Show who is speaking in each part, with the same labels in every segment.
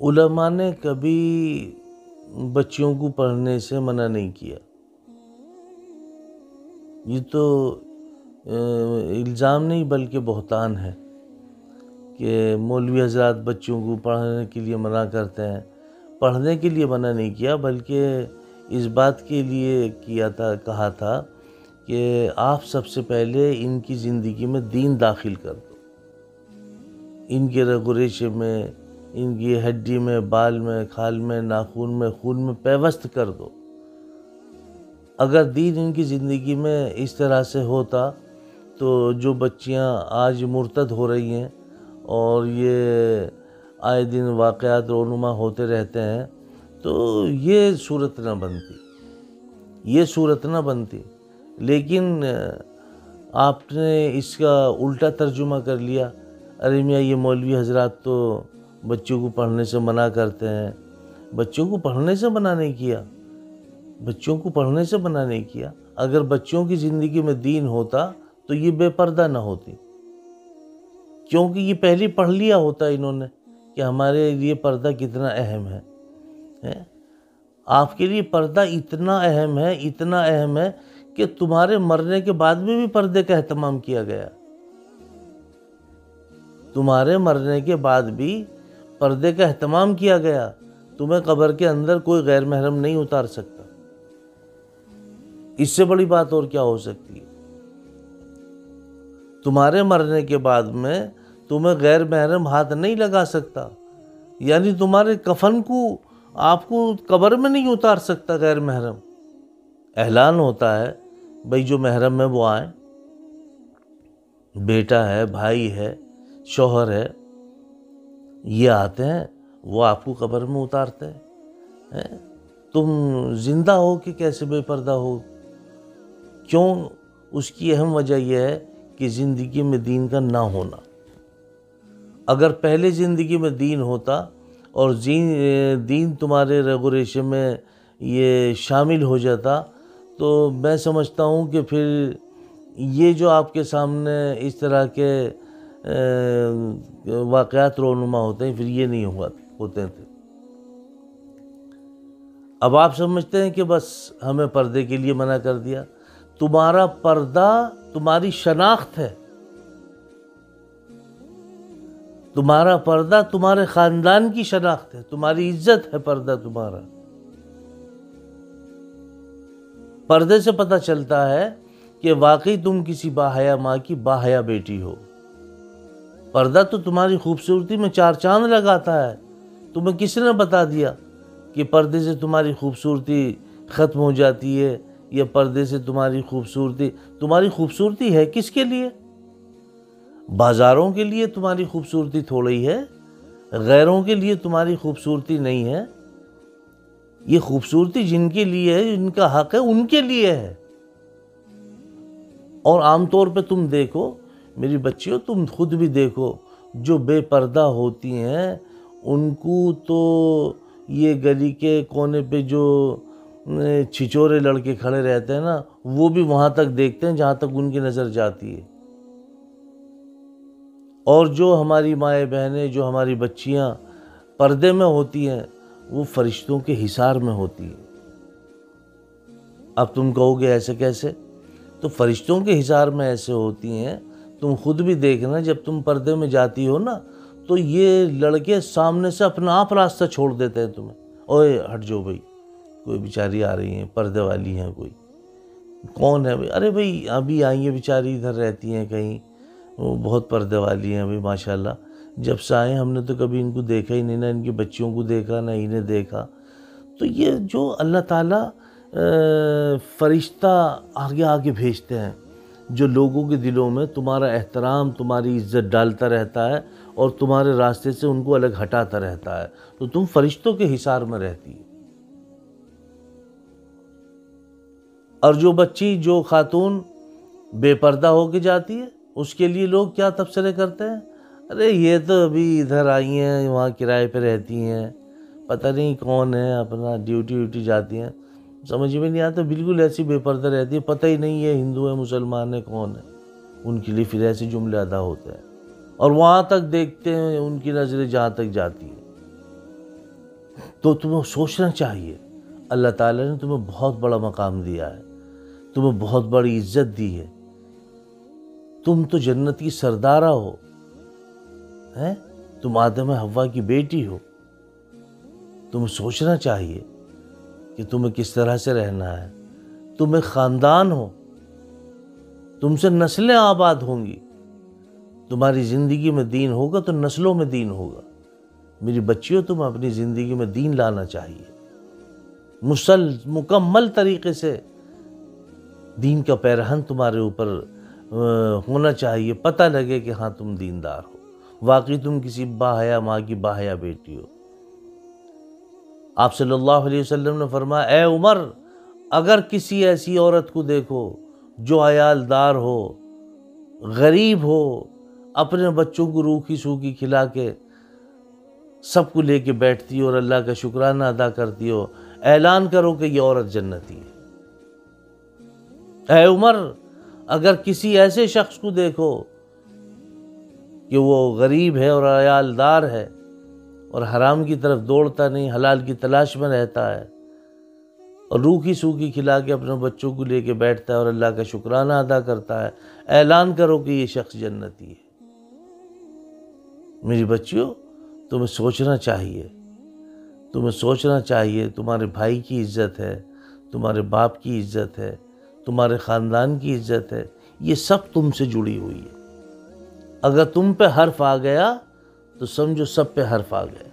Speaker 1: علماء نے کبھی بچیوں کو پڑھنے سے منع نہیں کیا. یہ تو الزام نہیں بلکہ بہتان ہے کہ مولوی حضرات بچوں کو پڑھنے کے لیے منع کرتے ہیں. پڑھنے کے لیے منع نہیں کیا بلکہ اس بات کے لیے کہا تھا کہ آپ سب سے پہلے ان کی زندگی میں دین داخل کر دو. ان کے رگ و ریشے میں، ان کی ہڈی میں، بال میں، کھال میں، ناخن میں، خون میں پیوست کر دو. اگر دین ان کی زندگی میں اس طرح سے ہوتا تو جو بچیاں آج مرتد ہو رہی ہیں اور یہ آئے دن واقعات رونما ہوتے رہتے ہیں تو یہ صورت نہ بنتی. لیکن آپ نے اس کا الٹا ترجمہ کر لیا. ارے میاں یہ مولوی حضرات تو بچوں کو پڑھنے سے منع کرتے ہیں. بچوں کو پڑھنے سے منع نہیں کیا. اگر بچوں کی زندگی میں دین ہوتا تو یہ بے پردہ نہ ہوتی، کیونکہ یہ پہلے پڑھ لیا ہوتا انہوں نے کہ ہمارے لیے پردہ کتنا اہم ہے. آپ کے لیے پردہ اتنا اہم ہے کہ تمہارے مرنے کے بعد بھی پردے کا اہتمام کیا گیا. تمہارے مرنے کے بعد بھی پردے کا اہتمام کیا گیا. تمہیں قبر کے اندر کوئی غیر محرم نہیں اتار سکتا. اس سے بڑی بات اور کیا ہو سکتی ہے؟ تمہارے مرنے کے بعد میں تمہیں غیر محرم ہاتھ نہیں لگا سکتا. یعنی تمہارے کفن کو آپ کو قبر میں نہیں اتار سکتا غیر محرم. اعلان ہوتا ہے بھئی جو محرم ہے وہ آئیں. بیٹا ہے، بھائی ہے، شوہر ہے، یہ آتے ہیں، وہ آپ کو قبر میں اتارتے ہیں. تم زندہ ہو کہ کیسے بے پردہ ہو؟ کیوں؟ اس کی اہم وجہ یہ ہے کہ زندگی میں دین کا نہ ہونا. اگر پہلے زندگی میں دین ہوتا اور دین تمہارے رگ و ریشے میں یہ شامل ہو جاتا تو میں سمجھتا ہوں کہ پھر یہ جو آپ کے سامنے اس طرح کے واقعات رونما ہوتے ہیں پھر یہ نہیں ہوتے تھے. اب آپ سمجھتے ہیں کہ بس ہمیں پردے کے لیے منع کر دیا. تمہارا پردہ تمہاری شناخت ہے. تمہارا پردہ تمہارے خاندان کی شناخت ہے. تمہاری عزت ہے پردہ تمہارا. پردے سے پتہ چلتا ہے کہ واقعی تم کسی باحیا ماں کی باحیا بیٹی ہو. پردہ تو تمہاری خوبصورتی میں چار چاند لگاتا ہے. تمہیں کس نے بتا دیا کہ پردے سے تمہاری خوبصورتی ختم ہو جاتی ہے یا پردے سے تمہاری خوبصورتی ہے کس کے لیے؟ بازاروں کے لیے تمہاری خوبصورتی تھوڑی ہے، غیروں کے لیے تمہاری خوبصورتی نہیں ہے. یہ خوبصورتی جن کے لیے ہے، جن کا حق ہے، ان کے لیے ہے. اور عام طور پہ تم دیکھو میری بچیوں، تم خود بھی دیکھو، جو بے پردہ ہوتی ہیں ان کو تو یہ گلی کے کونے پہ جو چھچورے لڑکے کھڑے رہتے ہیں نا، وہ بھی وہاں تک دیکھتے ہیں جہاں تک ان کی نظر جاتی ہے. اور جو ہماری مائیں بہنیں، جو ہماری بچیاں پردے میں ہوتی ہیں وہ فرشتوں کے حصار میں ہوتی ہیں. اب تم کہو گے ایسے کیسے؟ تو فرشتوں کے حصار میں ایسے ہوتی ہیں. تم خود بھی دیکھنا جب تم پردے میں جاتی ہو نا تو یہ لڑکے سامنے سے اپنا آپ راستہ چھوڑ دیتے ہیں تمہیں. اوے ہٹ جاؤ بھائی، کوئی بیچاری آ رہی ہیں، پردے والی ہیں، کوئی کون ہے بھائی؟ ارے بھائی ابھی آئی ہیں بیچاری، ادھر رہتی ہیں کہیں، وہ بہت پردے والی ہیں بھائی ماشاءاللہ. جب سے آئے ہم نے تو کبھی ان کو دیکھا ہی نہیں، نہ ان کی بچیوں کو دیکھا نہ انہیں دیکھا. تو یہ جو اللہ تعالیٰ فرشتہ آگے آگے بھیجتے ہیں جو لوگوں کے دلوں میں تمہارا احترام، تمہاری عزت ڈالتا رہتا ہے اور تمہارے راستے سے ان کو الگ ہٹاتا رہتا ہے، تو تم فرشتوں کے حصار میں رہتی ہے. اور جو بچی، جو خاتون بے پردہ ہو کے جاتی ہے اس کے لیے لوگ کیا تبصرے کرتے ہیں؟ ارے یہ تو ابھی ادھر آئی ہیں، وہاں کرائے پہ رہتی ہیں، پتہ نہیں کون ہے، اپنا ڈیوٹی جاتی ہیں، سمجھ میں نہیں آتا. بالکل ایسی بے پردہ رہتی ہے، پتہ ہی نہیں ہے ہندو ہے مسلمان ہے کون ہے. ان کے لیے پھر ایسے جملے ادا ہوتے ہیں اور وہاں تک دیکھتے ہیں ان کی نظریں جہاں تک جاتی ہیں. تو تمہیں سوچنا چاہیے اللہ تعالیٰ نے تمہیں بہت بڑا مقام دیا ہے، تمہیں بہت بڑی عزت دی ہے، تم تو جنت کی سردارہ ہو، تم آدم حوا کی بیٹی ہو۔ تمہیں سوچنا چاہیے کہ تمہیں کس طرح سے رہنا ہے۔ تم ایک خاندان ہو، تم سے نسلیں آباد ہوں گی۔ تمہاری زندگی میں دین ہوگا تو نسلوں میں دین ہوگا۔ میری بچیوں، تمہیں اپنی زندگی میں دین لانا چاہیے، مکمل طریقے سے دین کا پیرہن تمہارے اوپر ہونا چاہیے، پتہ لگے کہ ہاں تم دیندار ہو، واقعی تم کسی باحیا ماں کی باحیا بیٹی ہو۔ آپ صلی اللہ علیہ وسلم نے فرمایا، اے عمر، اگر کسی ایسی عورت کو دیکھو جو عیالدار ہو، غریب ہو، اپنے بچوں کو روکھی سوکھی کھلا کے سب کو لے کے بیٹھتی ہو اور اللہ کا شکرانہ ادا کرتی ہو، اعلان کرو کہ یہ عورت جنتی ہے۔ اے عمر، اگر کسی ایسے شخص کو دیکھو کہ وہ غریب ہے اور عیالدار ہے اور حرام کی طرف دوڑتا نہیں، حلال کی تلاش میں رہتا ہے اور روکھی سوکھی کھلا کے اپنے بچوں کو لے کے بیٹھتا ہے اور اللہ کا شکرانہ ادا کرتا ہے، اعلان کرو کہ یہ شخص جنتی ہے۔ میری بچیوں، تمہیں سوچنا چاہیے، تمہیں سوچنا چاہیے، تمہارے بھائی کی عزت ہے، تمہارے باپ کی عزت ہے، تمہارے خاندان کی عزت ہے، یہ سب تم سے جڑی ہوئی ہے۔ اگر تم پہ حرف آ گیا تو سمجھو سب پہ حرف آ گیا۔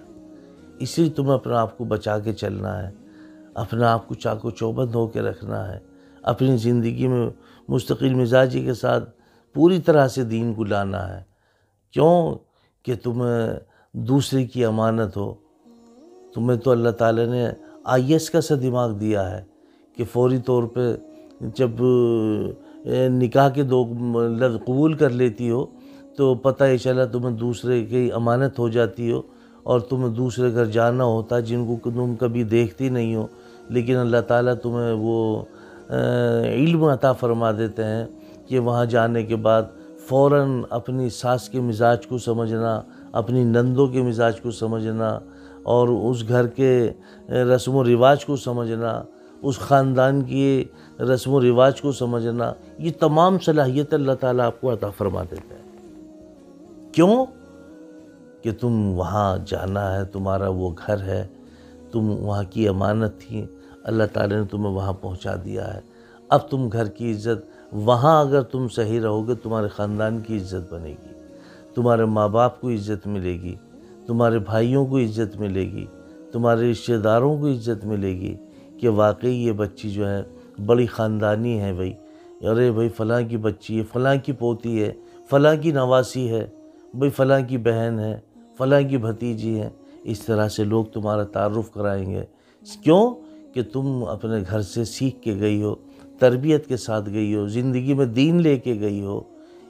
Speaker 1: اسی لیے تمہیں اپنے آپ کو بچا کے چلنا ہے، اپنے آپ کو چاقو چوبند ہو کے رکھنا ہے، اپنی زندگی میں مستقل مزاجی کے ساتھ پوری طرح سے دین کو لانا ہے۔ کیوں کہ تمہیں دوسرے کی امانت ہو۔ تمہیں تو اللہ تعالیٰ نے IAS کا سا دماغ دیا ہے کہ فوری طور پہ جب نکاح کے دو لفظ قبول کر لیتی ہو تو پتہ ہی چلا تمہیں دوسرے کی امانت ہو جاتی ہو اور تمہیں دوسرے گھر جانا ہوتا جن کو تم کبھی دیکھتی نہیں ہو، لیکن اللہ تعالیٰ تمہیں وہ علم عطا فرما دیتے ہیں کہ وہاں جانے کے بعد فوراً اپنی ساس کے مزاج کو سمجھنا، اپنی نندوں کے مزاج کو سمجھنا اور اس گھر کے رسم و رواج کو سمجھنا، اس خاندان کی رسم و رواج کو سمجھنا، یہ تمام صلاحیت اللہ تعالیٰ آپ کو عطا فرما دیتا ہے۔ کیوں کہ تم وہاں جانا ہے، تمہارا وہ گھر ہے، تم وہاں کی امانت تھی، اللہ تعالیٰ نے تمہیں وہاں پہنچا دیا ہے۔ اب تم گھر کی عزت وہاں اگر تم صحیح رہو گے، تمہارے خاندان کی عزت بنے گی، تمہارے ماں باپ کو عزت ملے گی، تمہارے بھائیوں کو عزت ملے گی، تمہارے رشتہ داروں کو عزت ملے گی کہ واقعی یہ بچی جو ہے بڑی خاندانی ہے بھائی، ارے بھائی فلاں کی بچی ہے، فلاں کی پوتی ہے، فلاں کی نواسی ہے، بھائی فلاں کی بہن ہے، فلاں کی بھتیجی ہے۔ اس طرح سے لوگ تمہارا تعارف کرائیں گے۔ کیوں کہ تم اپنے گھر سے سیکھ کے گئی ہو، تربیت کے ساتھ گئی ہو، زندگی میں دین لے کے گئی ہو۔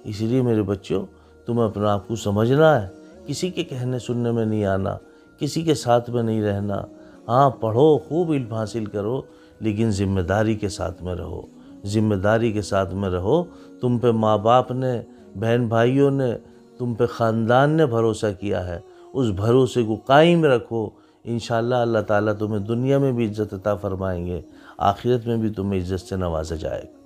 Speaker 1: اس لیے میرے بچوں، تمہیں اپنے آپ کو سمجھنا ہے، کسی کے کہنے سننے میں نہیں آنا، کسی کے ساتھ میں نہیں رہنا۔ ہاں پڑھو، خوب علم حاصل کرو، لیکن ذمہ داری کے ساتھ میں رہو، ذمہ داری کے ساتھ میں رہو۔ تم پہ ماں باپ نے، بہن بھائیوں نے، تم پہ خاندان نے بھروسہ کیا ہے، اس بھروسے کو قائم رکھو۔ انشاءاللہ اللہ تعالیٰ تمہیں دنیا میں بھی عزت عطا فرمائیں گے، آخرت میں بھی تمہیں عزت سے نوازا جائے گا۔